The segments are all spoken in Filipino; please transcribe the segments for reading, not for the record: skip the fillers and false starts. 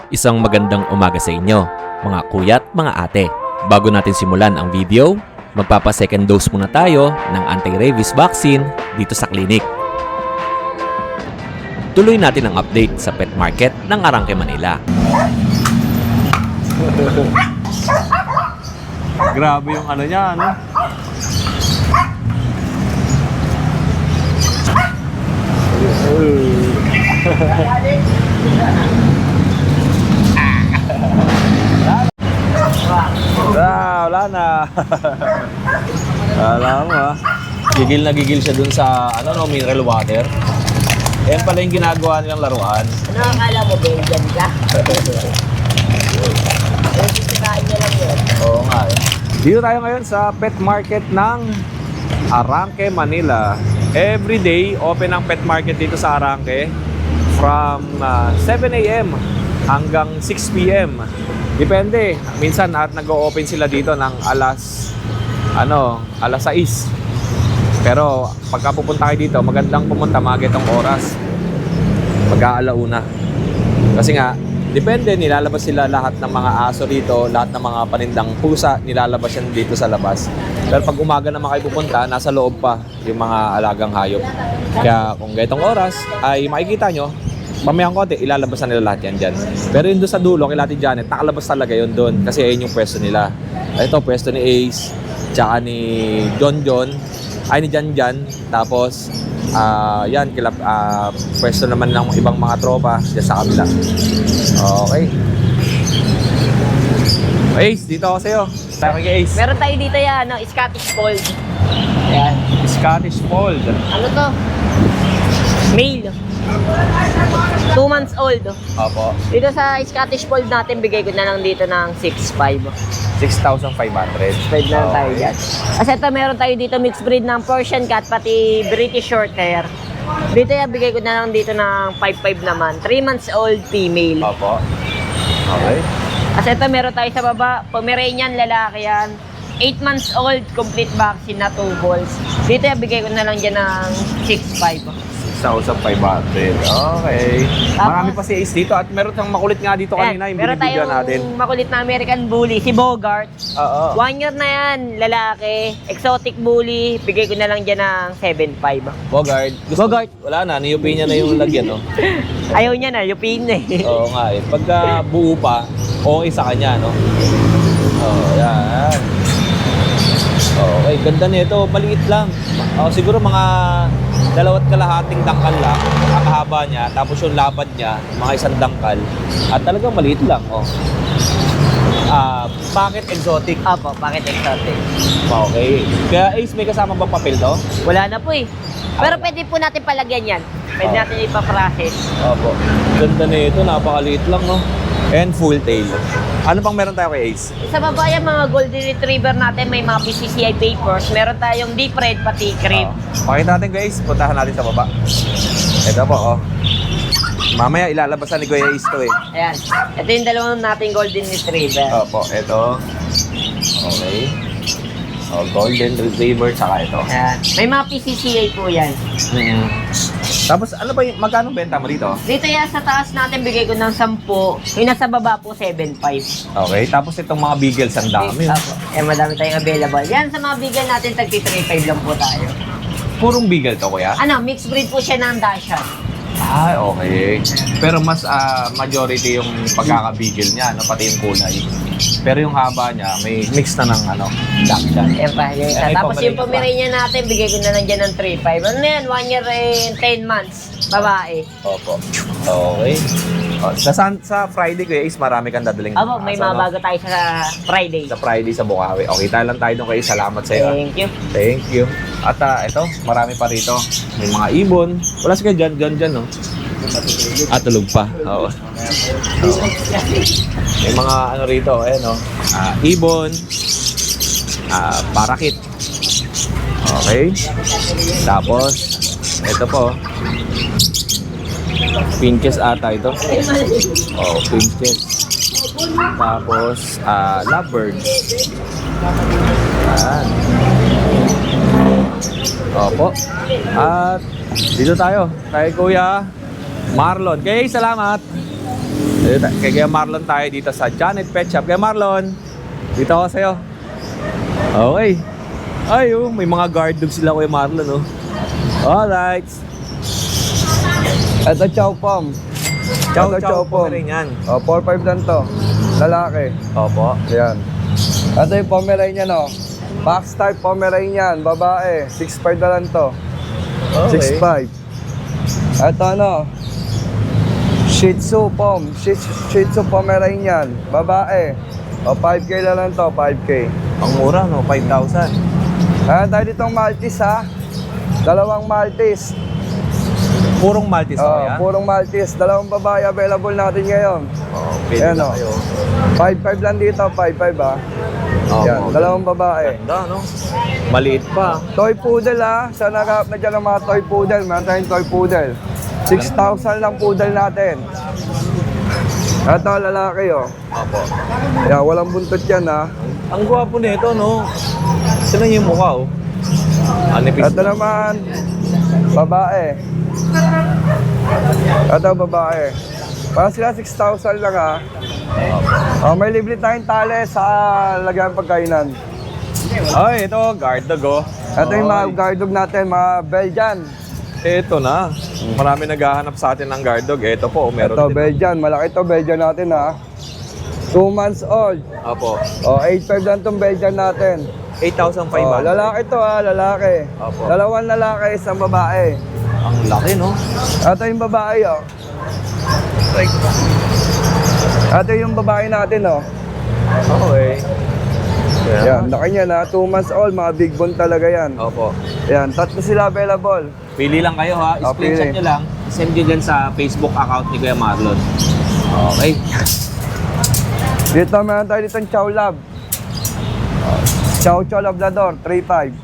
Isang magandang umaga sa inyo, mga kuya at mga ate. Bago natin simulan ang video, magpapa-second dose muna tayo ng anti-rabies vaccine dito sa klinik. Tuloy natin ang update sa pet market ng Arangke, Manila. Grabe yung ano niya, ano? Wala na. Alam mo ha. Gigil na gigil siya dun sa mineral water. Yan pala yung ginagawa nilang laruan. Ano akala mo, Belgian ka? Sisikain niya lang yun. Oo nga eh. Dito tayo ngayon sa pet market ng Arangke, Manila. Every day, open ang pet market dito sa Arangke from 7 a.m. hanggang 6 p.m. Depende. Minsan at nag-o-open sila dito ng alas 6. Pero pagka pupunta kayo dito, magandang pumunta mga itong oras. Mag-aalauna. Kasi nga, depende, nilalabas sila lahat ng mga aso dito, lahat ng mga panindang pusa, nilalabas yan dito sa labas. Pero pag umaga naman kayo pupunta, nasa loob pa yung mga alagang hayop. Kaya kung ganitong oras, ay makikita nyo, mamayang konti, ilalabas na nila lahat yan dyan. Pero yun doon sa dulo, kay Ate Janet, nakalabas talaga yun doon. Kasi ayun yung pwesto nila. Ito, pwesto ni Ace, tsaka ni John, ay ni Jan. Tapos, yan, pwesto naman ng ibang mga tropa dyan sa kabila. Okay. Ace, dito ako sa'yo. Tayo kay Ace. Meron tayo dito yan, Scottish Fold. Ayan. Scottish Fold. Ano to? Male. 2 months old. Opo. Dito sa Scottish Fold natin, bigay ko na lang dito ng 6.5. 6,500. Spread na lang tayo dyan. Kasi ito, meron tayo dito mixed breed ng Persian Cat, pati British Shorthair. Dito yan, bigay ko na lang dito ng 5.5 naman. 3 months old female. Opo. Okay. Kasi ito, meron tayo sa baba, Pomeranian, lalaki yan. 8 months old, complete vaccine na 2 balls. Dito yan, bigay ko na lang dyan ng 6.5. 6,500. Okay. Marami pa si Ace dito at meron tayong makulit nga dito kanina yung meron binibigyan natin. tayong makulit na American Bully, si Bogart. Oo. 1 year na yan, lalaki. Exotic Bully, bigay ko na lang dyan ng 7.5. Bogart. Bogart. Wala na, niyupin niya na yung lagyan, no? Ayaw niya na, yupin na eh. Oo nga eh. Pagka buo pa, okay sa kanya, no? Oo, yan. Okay, ganda nito, maliit lang. Siguro mga 2.5 dangkal lang ang haba niya, tapos yung lapad niya, mga 1 dangkal. At talagang maliit lang, oh. Bakit exotic? Opo, bakit exotic? Okay. Kaya Ace, may kasama bang papel to? Wala na po eh. Pero pwede po natin palagyan yan. Pwede natin ipaprocess. Opo. Ganda nito, napakaliit lang, no? And full tail. Ano pang meron tayo kay Ace? Sa baba yan, mga golden retriever natin, may mga PCCI papers. Meron tayong deep red, pati crib. Pakita natin guys, puntahan natin sa baba. Ito po, oh. Mamaya ilalabasan ni Kuya Ace to eh. Ayan. Ito yung dalawang nating golden retriever. Opo, ito. Okay. Golden retriever, tsaka ito. Ayan. May mga PCCA po yan. Tapos ano ba yung, magkano benta mo dito? Dito yan sa taas natin, bigay ko ng 10. Yung nasa baba po, 7.5. Okay, tapos itong mga beagles, ang dami. Apo. Madami tayong available. Yan sa mga beagle natin, tagti 3.5 lang po tayo. Purong beagle to, kuya? Mixed breed po siya ng Dachshund. Okay. Pero mas majority yung pagkaka-beagle niya, no? Pati yung kulay. Pero yung haba niya, may mix na ng Dachshund. Yan pa. Yan isa. May Tapos yung Pomeranian Pomeranian natin, bigay ko na lang dyan ng 3.5. Ano na yan? 1 year and 10 months. Babae. Opo. Okay. Sa Friday, Kuya Ace, marami kang dadaling. Opo, may mga bago tayo sa Friday. Sa Friday sa Bukawi. Okay, tayo lang tayo doon kayo. Salamat sa iyo. Thank you. Thank you. At ito, marami pa rito. May mga ibon. Wala sige dyan, no? Tulog pa. Oo. May mga rito, no? Ibon. Parakit. Okay. Tapos, ito po. Pinches ata ito. Pinches. Tapos, lovebird. Yan. Opo. At dito tayo. Kay Kuya Marlon. Okay, salamat. Kay Kuya Marlon tayo dito sa Janet Pet Shop. Kuya Marlon, dito ako sa'yo. Okay. Ay, oh, may mga guard dogs sila Kuya Marlon, oh. Alright. Ito chow pom. Chow Ito chow po rin yan. 4-5 lang to. Lalaki. Opo. Ayan. Ito yung Pomeranian, no? Box type Pomeranian, babae. 6'5 na lang to. Okay. 6'5. Ito ano? Shih Tzu Pom. Shih Tzu Pomeranian, babae. 5K na lang to, 5K. Ang mura, no? 5,000. Ayan tayo ditong Maltese, ha? Dalawang Maltese. Purong Maltese Oh, yan? purong Maltese. Dalawang babae available natin ngayon. Oo, pwede Ayan, na oh. kayo. 5'5 lang dito, 5'5 ha. Oo, Yan, okay. dalawang babae. Ganda, no? Maliit pa. Toy poodle ha. Sa naghahanap na dyan ng mga toy poodle, meron tayong toy poodle. 6,000 lang poodle natin. Ito, lalaki oh. Opo. Yan, walang buntot yan ha. Ang gwapo nito, no? Tignan niyo yung mukha, oh. Anipis Ito naman, babae. Ito, babae. Para sila 6,000 lang ha. May libre tayong tali sa lagyan pagkainan. Ay, ito, guard dog, oh. Ito yung mga guard dog natin, mga Belgian. Ito na. Marami naghahanap sa atin ng guard dog. Ito po, meron Ito, din. Belgian. Malaki ito, Belgian natin ha. 2 months old. Opo. 8'5 lang itong Belgian natin. 8,500. Lalaki to ha, lalaki. Opo. Dalawang lalaki, isang babae. Ang laki, no? Ito yung babae oh. Ito yung babae natin oh. Okay. Yan, laki niya na. 2 months old, mga big bone talaga yan. Opo. Yan, tatlo sila available. Pili lang kayo, ha? Oh, Screenshot pili. nyo lang. Send nyo dyan sa Facebook account ni Kuya Marlon. Okay. Dito meron tayo ditong Chow Lab. Chow Chow Labrador, 3'5.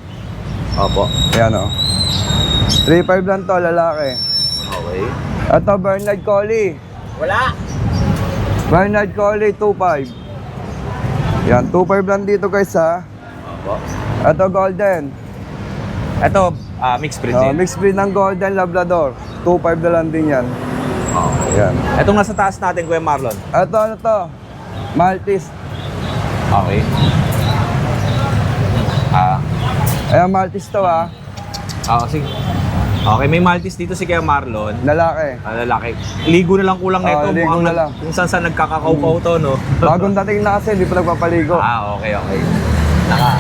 Opo. Yan oh. 3'5 lang to, lalaki. Okay. Ito, Bernard Collie. Wala. Bernard Collie, 2'5. Yan, 2'5 lang dito guys ha. Opo. Ito, Golden. Ito, mixed breed din. Mixed breed ng Golden Labrador. 2'5 na lang din yan. Okay. Yan. Itong nasa taas natin, Kuya Marlon. Ito, ano to? Maltese. Okay. Ayan, Maltese to ha. Sige. Okay, may Maltese dito si Kuya Marlon. Lalaki. Lalaki. Ligo na lang kulang nito. ligo Mukhang na lang. Kung saan nagkakakaw-kaw to, no? Bagong dating na kasi, hindi pa nagpapaligo. Okay.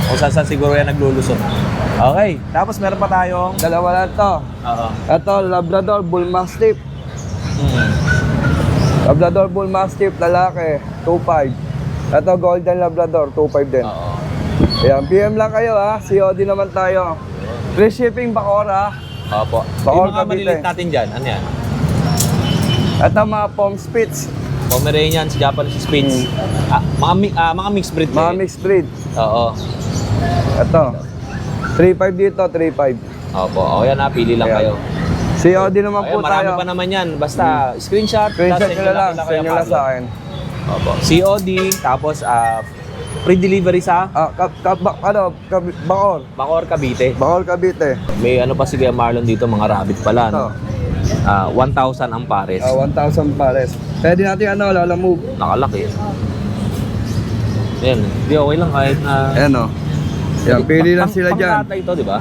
Kung saan siguro yan naglulusot. Okay. Tapos meron pa tayong... Dalawa lang to. Oo. Ito, Labrador Bull Mastiff. Hmm. Labrador Bull Mastiff, lalaki. 2'5. Ito, Golden Labrador, 2'5 din. Oo. Ayan, PM lang kayo ha. COD naman tayo. Free shipping Bacora. Opo. Bacor, Yung mga Cavite. maliliit natin dyan, ano yan? Ito, mga Pom Spitz. Pomeranians, Japanese Spitz. Mga mixed breed. Mga din. mixed breed. Oo. Ito. 3'5 dito, 3'5. Opo. O yan ha, pili lang Ayan. kayo. COD naman po Marami tayo. pa naman yan. Basta screenshot. Screenshot tapos nyo na lang. kay Send nyo lang Marlon. sa akin. Opo. COD, tapos free delivery sa Bacor. Bacor, Cavite. Bacor, Cavite. May ano pa si Kuya Marlon dito, mga rabbit pala. Ito. No? 1,000 ang pares. 1,000 pares. Pwede natin lala move. Nakalaki. Yan. Di okay lang kahit na... Ayan o. Yan, pili lang sila dyan. Pangkata ito, di ba?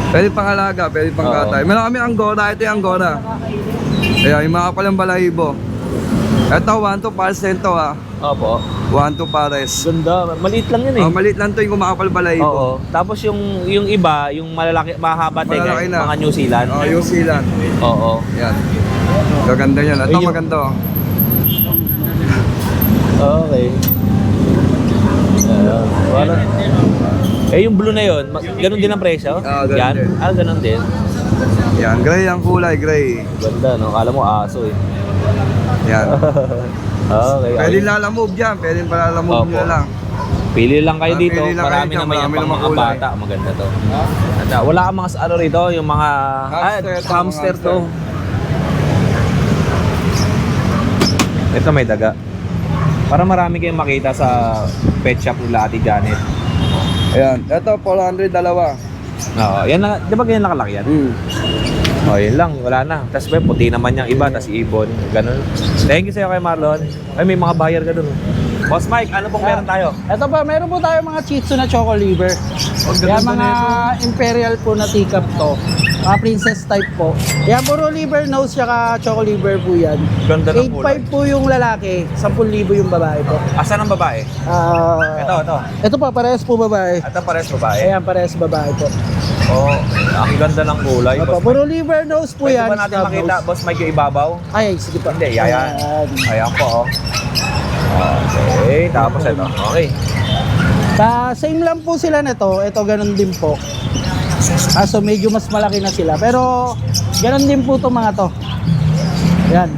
Pwede pangalaga, pwede pangkatay. Meron kami Angora, ito yung Angora. Ayan, yung mga palang balahibo. Ito, 1-2 pares nito ha. Opo. 1-2 pares. Ganda. Maliit lang yan eh. Maliit lang to yung kumakapal balahibo. Oo. Tapos yung iba, yung malalaki, mahaba Malalaki na. mga New Zealand. New Zealand. Oo. Yan. Gaganda yan. Ito Ayun. maganda oh. Okay. Yung blue na yun, ganun din ang presyo? Ganun Yan? din. Ganun din. Yan, gray ang kulay, gray. Ganda, no? Kala mo aso eh. Yan. Okay. Pwede lalamove dyan, pwede palalamove Opo. nyo na lang. Pili lang kayo dito. Pili lang Marami kayo dyan, naman yan marami pang namang mga kulay. bata. Maganda to. At, wala kang mga ano rito, yung mga Hamster, hamster mga to. Ito may daga. Para marami kayong makita sa pet shop nila Ate Janet. Ayan, ito 400 dalawa. Oo, yan na, di ba ganyan nakalaki yan? O, yun lang. Wala na. Tapos may puti naman yung iba. Tapos ibon. Ganun. Thank you sa'yo kay Marlon. Ay, may mga buyer ka dun. Boss Mike, ano pong meron tayo? Ito pa, meron po tayo mga Shih Tzu na choco liver. Ang Kaya ganda mga imperial po na teacup to. Mga princess type po. Yan, puro liver nose tsaka choco liver po yan. Ganda ng kulay. 8.5 po yung lalaki, 10,000 yung babae po. Asan ang babae? Ito. Ito po, parehas po babae. Ito pares babae. Ayan, parehas babae po. Oh, ang ganda ng kulay. Opo, Boss puro Mike. liver nose po Pwede yan. ba natin scab makita, nose. Boss Mike, yung ibabaw? Ay, sige po. Hindi, ayan. Ayan po, oh. Okay, tapos ito. Okay. Same lang po sila nito. Ito ganun din po. So medyo mas malaki na sila. Pero ganun din po itong mga to. Yan.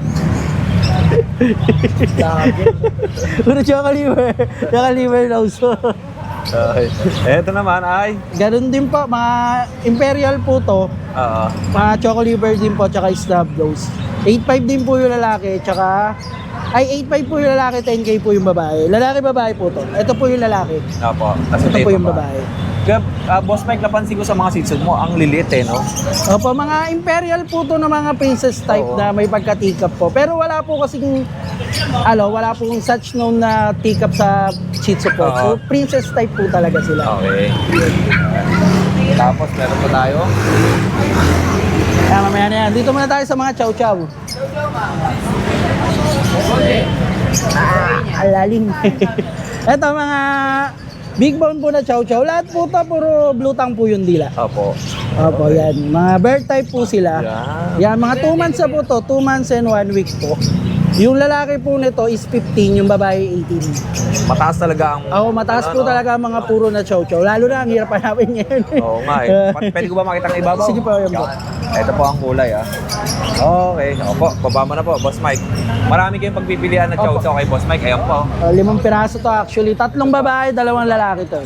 Puro choco liver. Choco liver nose. Okay. Ito naman ay... Ganun din po. Mga imperial po to. Oo. Mga choco liver din po. Tsaka snub nose. 8.5 din po yung lalaki. Tsaka... Ay, 8.5 po yung lalaki, 10K po yung babae. Lalaki-babae po to. Ito po yung lalaki. Opo. Tapos Ito po yung babae. Kaya, Boss Mike, napansin ko sa mga Shih Tzu mo, ang lilit eh, no? Opo, mga imperial po to na mga princess type Oo. na may pagka-teacup po. Pero wala po kasing, wala pong such known na teacup sa Shih Tzu po. Oo. So, princess type po talaga sila. Okay. Tapos, meron pa tayo. Kaya mamaya na yan. Dito muna tayo sa mga chow-chow. Alalim. Ito mga big bone po na chow-chow. Lahat po ito, puro blue tongue po yung dila. Opo. Opo, yan. Mga bird type po sila. Yan. Yan, mga 2 months na po to. 2 months and 1 week po. Yung lalaki po nito is 15, yung babae 18. Mataas talaga ang... Oo, mataas po talaga ang mga puro na chow-chow. Lalo na, ang hirap hanapin ngayon. Oo nga eh. Pwede ko ba makita ng ibabaw? Sige po, yan po. Ito po ang kulay ah. Okay. Opo, baba mo na po, Boss Mike. Marami kayong pagpipilian na chow-chow kay Boss Mike. Ayan po. 5 piraso to actually. 3 babae, 2 lalaki to.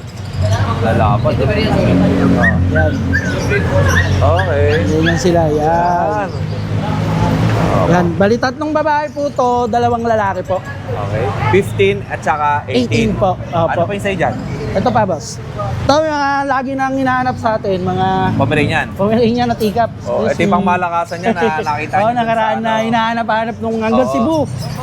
Lalapad. Yan. Okay. Ganyan sila. Yan. Yan. Yan. Bali 3 babae po to, 2 lalaki po. Okay. 15 at saka 18. 18 po. Opo. Ano pa yung sa'yo dyan? Ito pa, boss. Ito yung mga lagi nang hinahanap sa atin, mga Pomeranian. Pomeranian na teacup. Oh, ito yung pang malakasan niya na nakita Oo, niyo nakaraan sa na ano. hinahanap-hanap nung hanggang Oo. Cebu.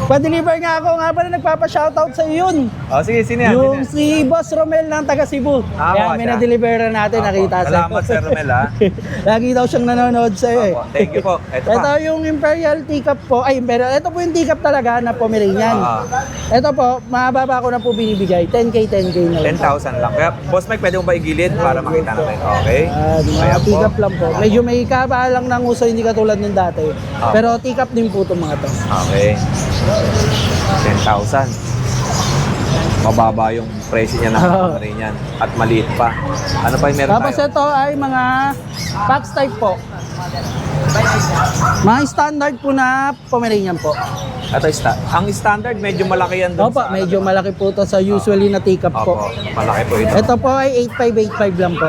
Pa-deliver nga ako, nga pala nagpapa-shoutout sa iyo yun. Oh, sige, sino yan? Yung Sino yan? si Boss Romel ng taga Cebu. Ah, Kaya oo, may siya. na-deliveran natin, Opo. nakita sa Salamat, Sir Romel, ha? Lagi daw siyang nanonood sa iyo eh. Opo, thank you po. Ito Ito pa. yung Imperial teacup po. Ay, Imperial. Ito po yung teacup talaga na Pomeranian. Ito po, mababa ko na po binibigay. 10K na lang. 10,000 lang. Kaya, Boss Mike, pwede mo ba igilid para makita natin? Okay. Mga Ayan po. teacup lang po. Medyo may kaba lang ng uso, hindi katulad ng dati. Ah. Pero teacup din po itong mga to. Okay. 10,000. Mababa yung presyo niya ng Oo. Pomeranian. At maliit pa. Ano pa yung meron Tapos tayo? ito ay mga Fox type po. Mga standard po na Pomeranian po. Ito, ang standard, medyo malaki yan doon Opo, medyo malaki po to sa usually na teacup Opo, po. malaki po ito. Ito po ay 8.5 lang po.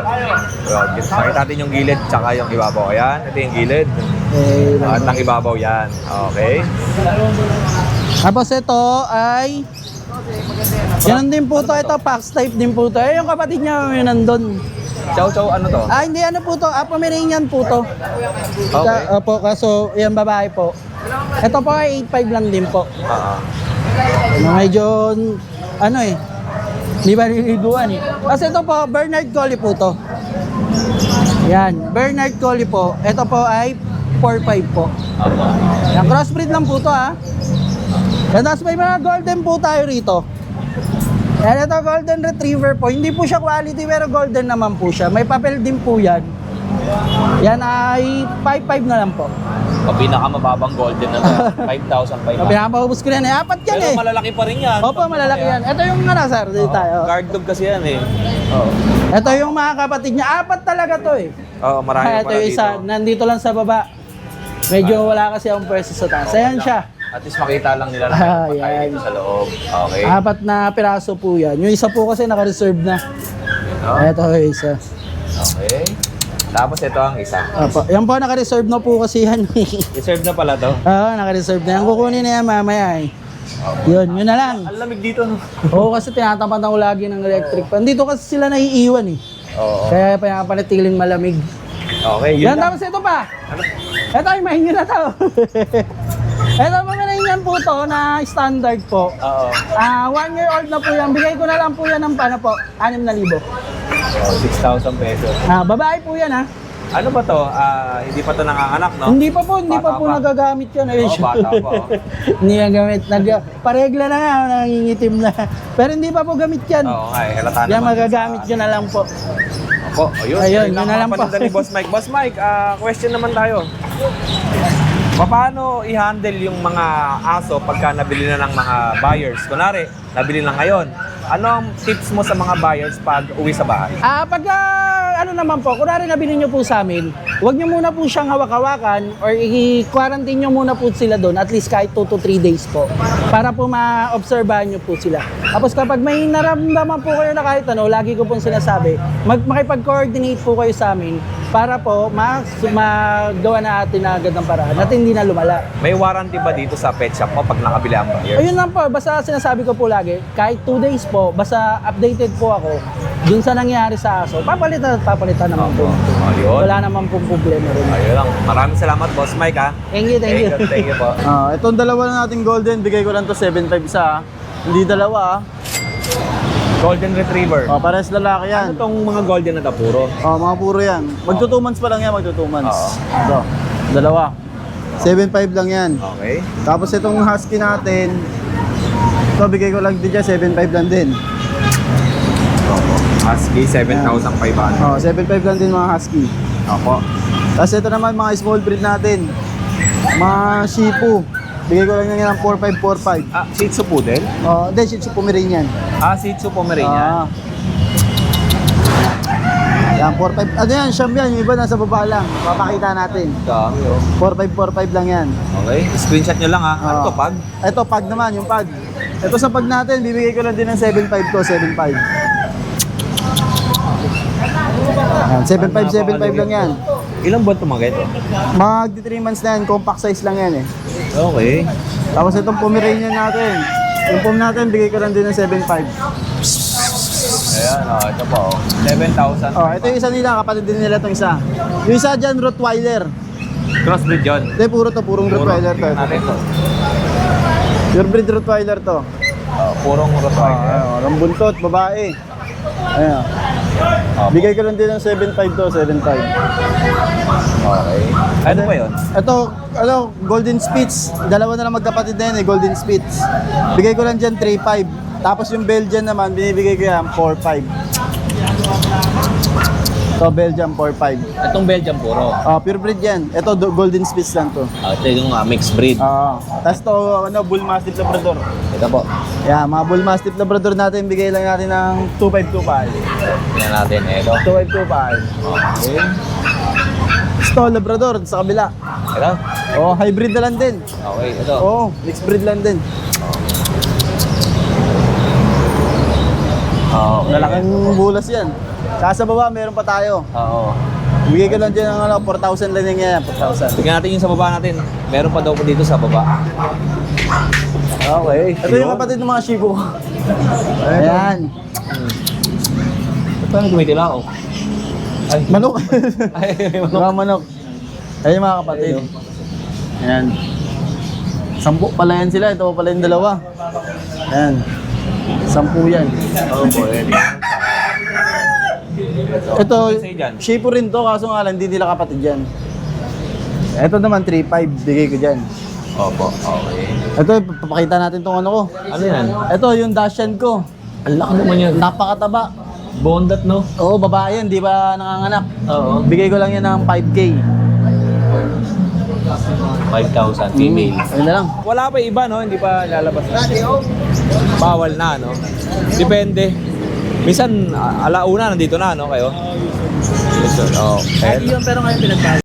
Pakita natin yung gilid tsaka yung ibabaw. Ayan, ito yung gilid. At ang ibabaw yan. Okay. Tapos ito ay ganun din po to. Ito Fox type din po to. Yung kapatid niya may nandun. Chow-chow, ano to? Hindi ano po to. Pomeranian po to. Okay. Opo, kaso yan babae po. Ito po ay 8.5 lang din po. Medyo ano eh. Di ba niliguan eh. Kasi ito po, Bernard Collie po to. Yan, Bernard Collie po. Ito po ay 4.5 po. Yan, crossbreed lang po to ha. Yan, tapos may mga golden po tayo rito. Yan, ito golden retriever po. Hindi po siya quality pero golden naman po siya. May papel din po yan. Yan ay 5.5 na lang po. O pinakamababang golden na to. 5,500. Pinapaubos ko na yan. Eh, apat yan Pero eh. malalaki pa rin yan. Opo, malalaki yan. Ito yung ano, sir. Dito tayo. Guard dog kasi yan eh. Oo. Ito yung mga kapatid niya. Apat talaga to eh. Oo, marami Ito pala yung dito. isa. Nandito lang sa baba. Medyo wala kasi akong pwesto sa taas. Ayan siya. At least makita lang nila na may yan. dito sa loob. Okay. Apat na piraso po yan. Yung isa po kasi naka-reserve na. Ito yung isa. Okay. Tapos ito ang isa. Opo. Yan po, naka-reserve na po kasi yan. Reserve na pala to. Oo, naka-reserve na yan. Kukunin na yan mamaya eh. Yun na lang. Ang lamig dito no. Oo, kasi tinatapat ako lagi ng electric fan. Dito kasi sila naiiwan eh. Oo. Kaya pinapanatiling malamig. Okay, yun Yan, lang. tapos ito pa. Ito ay mahingi na to. Ito mga nahingan po to na standard po. Oo. 1 year old na po yan. Bigay ko na lang po yan ng paano po? 6,000. So, 6,000 pesos. Babae po yan ha. Ano ba to? Hindi pa to nanganganak, no? Hindi pa po, hindi Bata pa po pa. nagagamit yan. Oo, bata pa. Oh. Hindi nagamit. Paregla na nga, nangingitim na. Pero hindi pa po gamit yan. Oo nga, halata Yan, naman. magagamit yun na lang po. Opo, ayun. Ayun, Yun yun na lang po. paninda ni Boss Mike. Boss Mike, question naman tayo. Paano i-handle yung mga aso pagka nabili na ng mga buyers? Kunwari, nabili na ngayon. Ano ang tips mo sa mga buyers pag uwi sa bahay? Pagka ano naman po, kunwari nabili nyo po sa amin, huwag nyo muna po siyang hawak-hawakan or i-quarantine nyo muna po sila doon at least kahit 2 to 3 days po para po ma-obserbahan nyo po sila. Tapos kapag may naramdaman po kayo na kahit ano, lagi ko pong sinasabi, makipag-coordinate po kayo sa amin para po magawa na natin na agad ng paraan at hindi na lumala. May warranty ba dito sa pet shop mo pag nakabili ang buyer? Ayun lang po, basta sinasabi ko po lagi, kahit 2 days po, basta updated po ako dun sa nangyari sa aso, papalitan naman po. Ayun. Wala naman pong problema rin. Ayun lang. Maraming salamat, Boss Mike, ha? Thank you, thank you. Thank you po. Itong dalawa na nating golden, bigay ko lang to 7.5 isa. Hindi dalawa Golden Retriever. Pares lalaki yan. Ano tong mga golden na tapuro? Mga puro yan. Magto 2 months pa lang yan, magto 2 months. Oo. Ito, dalawa. 7.5 lang yan. Okay. Tapos itong husky natin, ito bigay ko lang din dyan, 7.5 lang din. Husky, 7,500. 7.5 lang din mga husky. Opo. Tapos ito naman mga small breed natin. Mga Shih Tzu. Bigay ko lang yan ng 4.5, 4.5. Shih Tzu Poodle? Hindi, Shih Tzu Pomeranian. Shih Tzu Pomeranian. Yan, 4.5. Ano yan, siyam yan. Yung iba nasa baba lang. Papakita natin. Dami, oh. 4.5, 4.5 lang yan. Okay. Screenshot nyo lang, ha? Ano to, pag? Ito, pag naman, yung pag. Ito sa pag natin, bibigay ko lang din ng 7.5 to, 7.5. Yan, 7.5 lang yan. Ilang buwan tumagay ito? Mag 3 months na yan, compact size lang yan eh. Okay. Tapos itong Pomeranian natin, yung pom natin, bigay ko lang din ng 7.5. Ayan, ito po. 7,000. Ito yung isa nila, kapatid din nila itong isa. Yung isa dyan, Rottweiler. Crossbreed yun. Hindi, purong Rottweiler to. Tingnan natin to. Pure breed Rottweiler to. Purong Rottweiler. Ang buntot, babae. Ayan. Bigay ko lang din ng 7.5 to, 7.5. Okay. Ano ba yun? Ito, Golden Spitz. Dalawa na lang magkapatid na yan Golden Spitz. Bigay ko lang dyan 3.5. Tapos yung Belgian naman, binibigay ko yan 4.5. Ito, Belgian 4.5. Itong Belgian puro. Pure breed yan. Ito, Golden Spitz lang to. Ito yung mixed breed. Tapos to, Bull Mastiff Labrador. Ito po. Yeah, mga Bull Mastiff Labrador natin, bigay lang natin ng 2.525. Tingnan natin. Ito. 2.525. Okay. Ito, Labrador, sa kabila. Ito. Hybrid na lang din. Okay. Ito. Mixed breed lang din. Malaking bulas yan. Sa baba, meron pa tayo. Oo. Bigay ko lang dyan ng 4,000 lang yan, 4,000. Tingnan natin yung sa baba natin. Meron pa daw po dito sa baba. Okay. Ito yung kapatid ng mga Shih Tzu. Ayan. Paano tumitila ako? Ay. Manok. Ay, manok. Mga manok. Ayun mga kapatid. Ayan. 10 pala yan sila. Ito pa pala yung dalawa. Ayan. 10 yan. Oo po. Ready. Ito, Say dyan. Shih Tzu rin to, kaso nga lang, hindi nila kapatid yan. Ito naman, 3.5, bigay ko dyan. Opo. Okay. Ito, papakita natin tong ano ko. Ano yan? Ito, yung Dashan ko. Ang laki naman yan. Napakataba. Bondat, no? Oo, babae yan, di ba nanganganak? Oo. Bigay ko lang yan ng 5K. 5,000 female. Ayun na lang. Wala pa iba, no? Hindi pa lalabas na. Bawal na, no? Depende. Minsan, alauna, nandito na, no? Kayo? Okay. Yun, pero ngayon pinagbago.